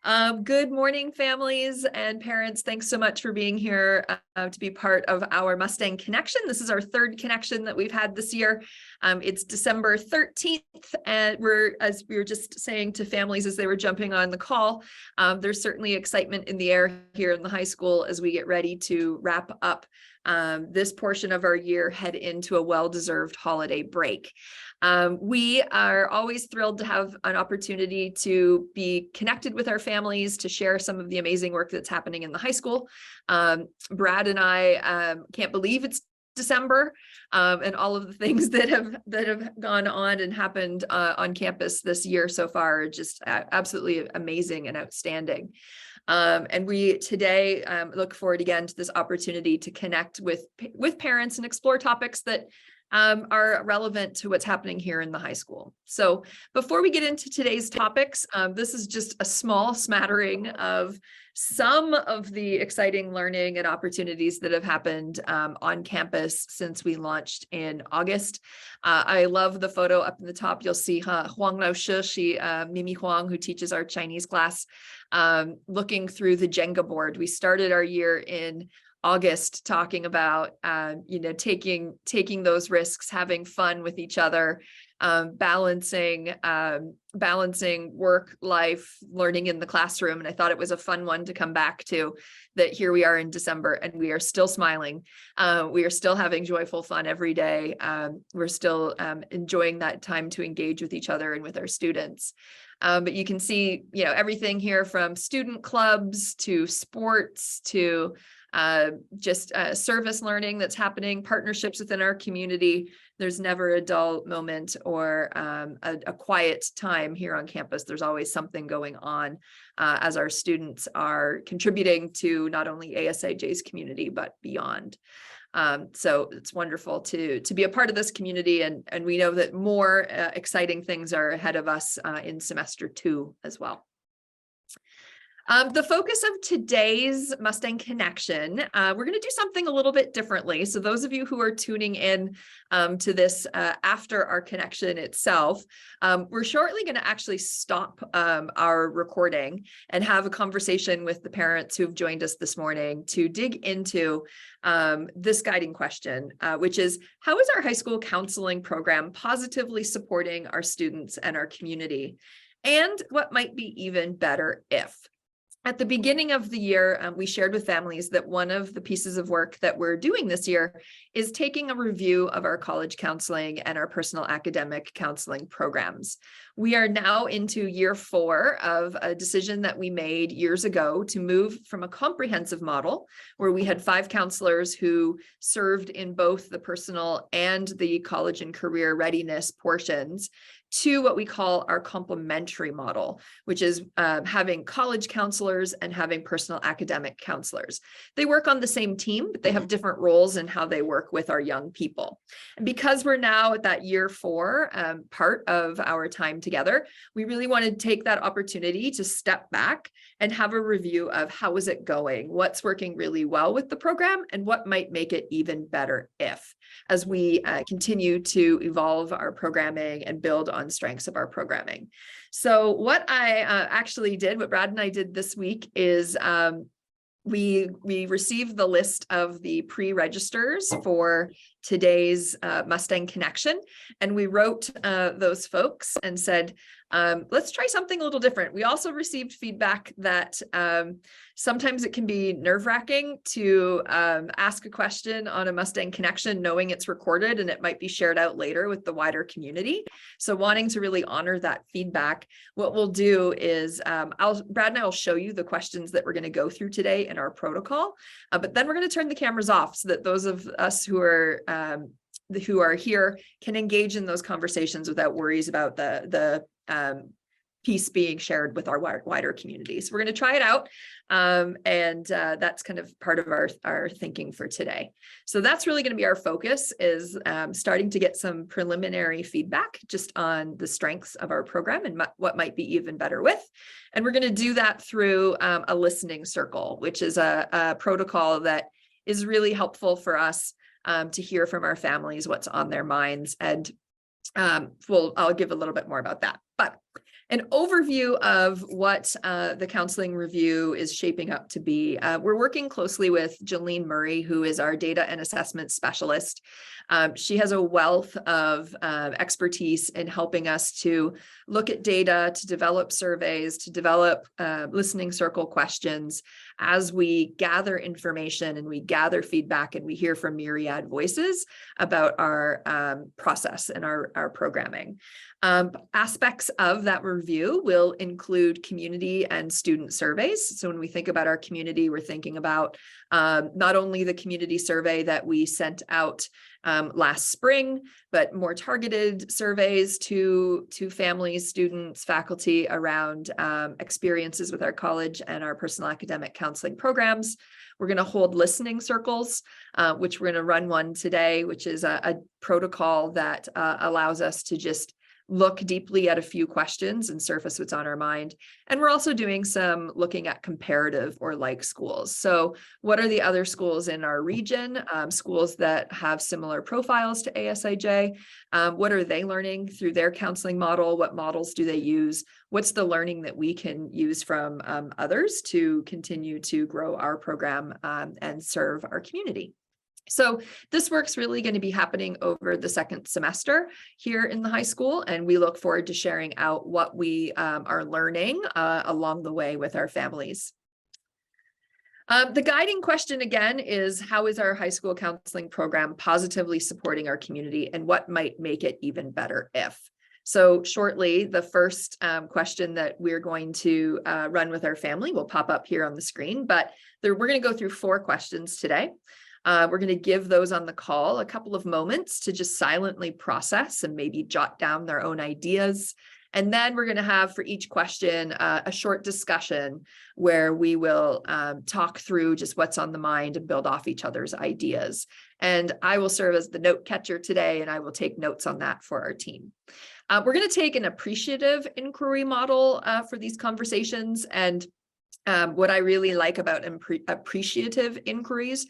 Good morning, families and parents. Thanks so much for being here to be part of our Mustang Connection. This is our third connection that we've had this year. It's December 13th, and as we were just saying to families as they were jumping on the call, there's certainly excitement in the air here in the high school as we get ready to wrap up this portion of our year, head into a well-deserved holiday break. We are always thrilled to have an opportunity to be connected with our families, to share some of the amazing work that's happening in the high school. Brad and I can't believe it's December and all of the things that have gone on and happened on campus this year so far are just absolutely amazing and outstanding. And we today look forward again to this opportunity to connect with parents and explore topics that are relevant to what's happening here in the high school. So before we get into today's topics, this is just a small smattering of some of the exciting learning and opportunities that have happened on campus since we launched in August. I love the photo up in the top. You'll see Huang Laoshi, Mimi Huang, who teaches our Chinese class, looking through the Jenga board. We started our year in August talking about, taking those risks, having fun with each other, balancing work, life, learning in the classroom. And I thought it was a fun one to come back to, that here we are in December and we are still smiling. We are still having joyful fun every day. We're still enjoying that time to engage with each other and with our students. But you can see, everything here from student clubs to sports to just service learning that's happening, partnerships within our community. There's never a dull moment or a quiet time here on campus. There's always something going on as our students are contributing to not only ASIJ's community, but beyond. So it's wonderful to be a part of this community, and we know that more exciting things are ahead of us in semester 2 as well. The focus of today's Mustang Connection, we're going to do something a little bit differently. So those of you who are tuning in to this after our connection itself, we're shortly going to actually stop our recording and have a conversation with the parents who've joined us this morning to dig into this guiding question, which is, how is our high school counseling program positively supporting our students and our community? And what might be even better if? At the beginning of the year, we shared with families that one of the pieces of work that we're doing this year is taking a review of our college counseling and our personal academic counseling programs. We are now into year 4 of a decision that we made years ago to move from a comprehensive model where we had 5 counselors who served in both the personal and the college and career readiness portions to what we call our complementary model, which is having college counselors and having personal academic counselors. They work on the same team, but they have different roles in how they work with our young people. And because we're now at that year 4 part of our time together, we really want to take that opportunity to step back and have a review of how is it going, what's working really well with the program, and what might make it even better as we continue to evolve our programming and build on strengths of our programming. So what I actually did, what Brad and I did this week is we received the list of the pre-registers for today's Mustang Connection, and we wrote those folks and said, let's try something a little different. We also received feedback that sometimes it can be nerve-wracking to ask a question on a Mustang Connection knowing it's recorded and it might be shared out later with the wider community. So wanting to really honor that feedback, what we'll do is Brad and I will show you the questions that we're going to go through today in our protocol, but then we're going to turn the cameras off so that those of us who are here can engage in those conversations without worries about the piece being shared with our wider community. So we're going to try it out. And that's kind of part of our thinking for today. So that's really going to be our focus, is starting to get some preliminary feedback just on the strengths of our program and what might be even better with. And we're going to do that through a listening circle, which is a protocol that is really helpful for us to hear from our families what's on their minds. And I'll give a little bit more about that. But An overview of what the counseling review is shaping up to be. We're working closely with Jolene Murray, who is our data and assessment specialist. She has a wealth of expertise in helping us to look at data, to develop surveys, to develop listening circle questions as we gather information and we gather feedback and we hear from myriad voices about our process and our programming. Aspects of that review will include community and student surveys. So when we think about our community, we're thinking about not only the community survey that we sent out last spring, but more targeted surveys to families, students, faculty around experiences with our college and our personal academic counseling programs. We're going to hold listening circles, which we're going to run one today, which is a protocol that allows us to just look deeply at a few questions and surface what's on our mind. And we're also doing some looking at comparative or like schools. So what are the other schools in our region, schools that have similar profiles to ASIJ? What are they learning through their counseling model? What models do they use? What's the learning that we can use from others to continue to grow our program and serve our community? So this work's really going to be happening over the second semester here in the high school, and we look forward to sharing out what we are learning along the way with our families. The guiding question again is, how is our high school counseling program positively supporting our community, and what might make it even better if? So shortly, the first question that we're going to run with our family will pop up here on the screen, but we're going to go through 4 questions today. We're going to give those on the call a couple of moments to just silently process and maybe jot down their own ideas. And then we're going to have for each question a short discussion where we will talk through just what's on the mind and build off each other's ideas. And I will serve as the note catcher today, and I will take notes on that for our team. We're going to take an appreciative inquiry model for these conversations. And what I really like about appreciative inquiries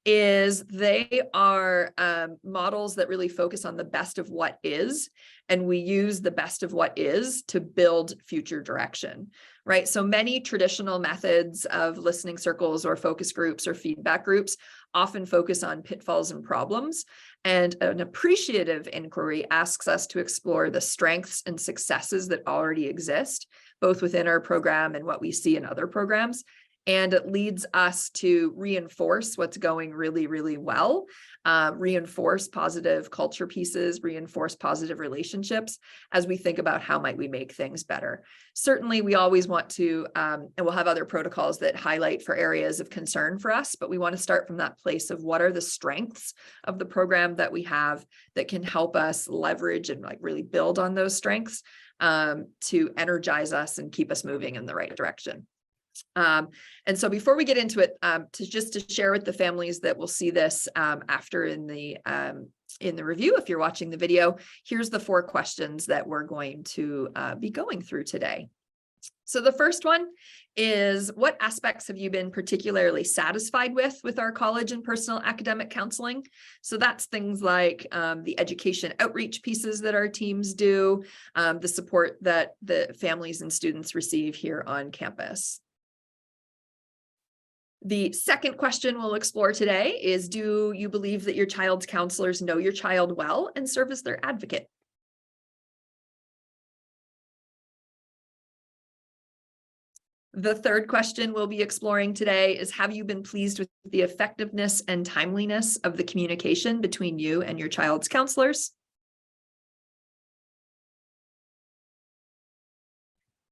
is they are models that really focus on the best of what is, and we use the best of what is to build future direction, right? So many traditional methods of listening circles or focus groups or feedback groups often focus on pitfalls and problems, and an appreciative inquiry asks us to explore the strengths and successes that already exist, both within our program and what we see in other programs. And it leads us to reinforce what's going really, really well, reinforce positive culture pieces, reinforce positive relationships as we think about how might we make things better. Certainly, we always want to, and we'll have other protocols that highlight for areas of concern for us, but we want to start from that place of what are the strengths of the program that we have that can help us leverage and like really build on those strengths to energize us and keep us moving in the right direction. And so before we get into it, to share with the families that will see this after in the review, if you're watching the video, here's the 4 questions that we're going to be going through today. So the first one is, what aspects have you been particularly satisfied with our college and personal academic counseling? So that's things like the education outreach pieces that our teams do, the support that the families and students receive here on campus. The second question we'll explore today is, do you believe that your child's counselors know your child well and serve as their advocate? The third question we'll be exploring today is, have you been pleased with the effectiveness and timeliness of the communication between you and your child's counselors?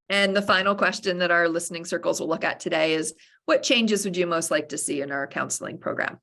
And the final question that our listening circles will look at today is, what changes would you most like to see in our counseling program?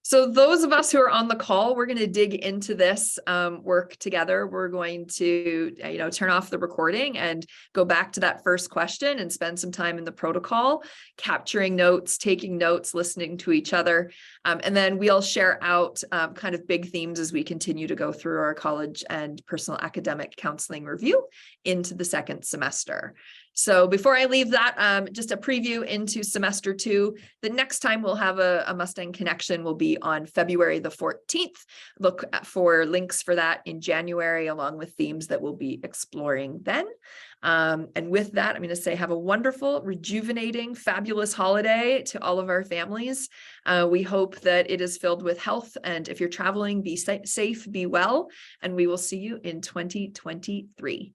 So those of us who are on the call, we're going to dig into this work together. We're going to, turn off the recording and go back to that first question and spend some time in the protocol, capturing notes, taking notes, listening to each other. And then we'll share out kind of big themes as we continue to go through our college and personal academic counseling review into the second semester. So before I leave that, just a preview into semester 2. The next time we'll have a Mustang Connection will be on February the 14th. Look for links for that in January, along with themes that we'll be exploring then. And with that, I'm going to say have a wonderful, rejuvenating, fabulous holiday to all of our families. We hope that it is filled with health. And if you're traveling, be safe, be well, and we will see you in 2023.